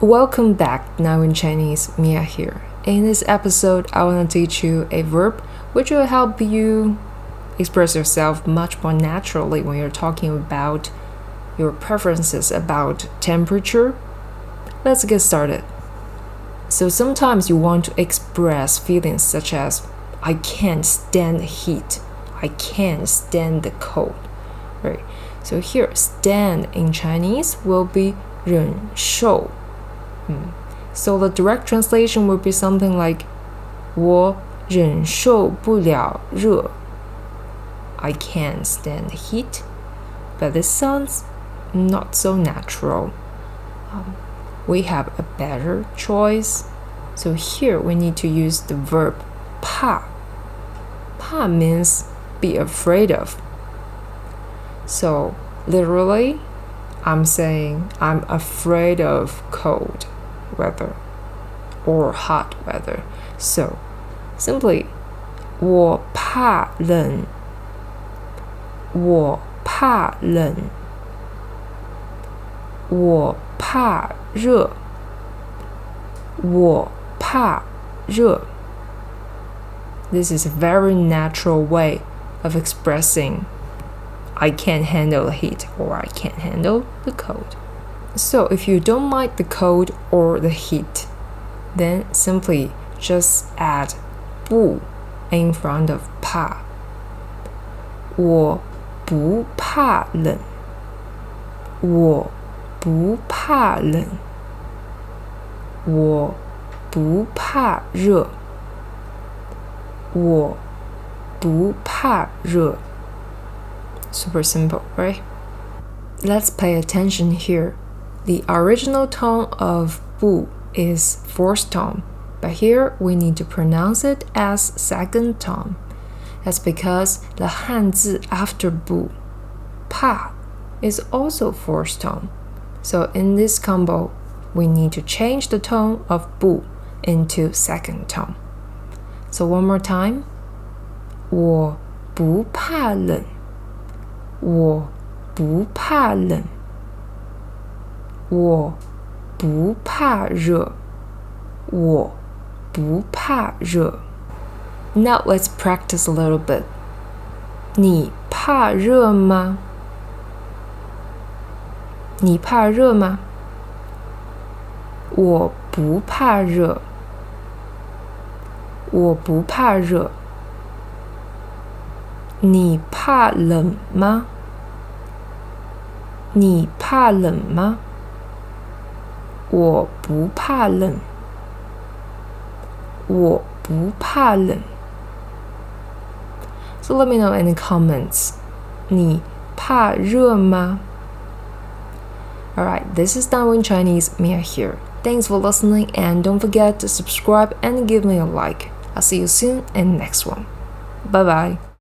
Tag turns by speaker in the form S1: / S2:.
S1: Welcome back, Now in Chinese, Mia here. In this episode, I want to teach you a verb which will help you express yourself much more naturally when you're talking about your preferences about temperature. Let's get started. So sometimes you want to express feelings such as I can't stand the heat, I can't stand the cold, right? So here, stand in Chinese will be 忍受. So the direct translation would be something like 我忍受不了热. I can't stand the heat, but this sounds not so natural. We have a better choice. So here we need to use the verb 怕. 怕 means be afraid of. So literally, I'm saying I'm afraid of cold weather or hot weather. So simply 我怕冷，我怕冷，我怕热，我怕热. This is a very natural way of expressing I can't handle the heat or I can't handle the cold. So if you don't mind the cold or the heat, then simply just add 不 in front of 怕. 我不怕冷，我不怕冷，我不怕热，我不怕热. Super simple, right? Let's pay attention here. The original tone of 不 is fourth tone, but here we need to pronounce it as second tone. That's because the 汉字 after 不, 怕, is also fourth tone. So in this combo, we need to change the tone of 不 into second tone. So one more time. 我不怕冷，我不怕冷，我不怕热，我不怕热. Now let's practice a little bit. 你怕热吗？你怕热吗？我不怕热，我不怕热。你怕冷吗？你怕冷吗？我不怕冷，我不怕冷。So let me know in the comments. 你怕热吗？ Alright, this is Now in Chinese, Mia here. Thanks for listening and don't forget to subscribe and give me a like. I'll see you soon in the next one. Bye bye.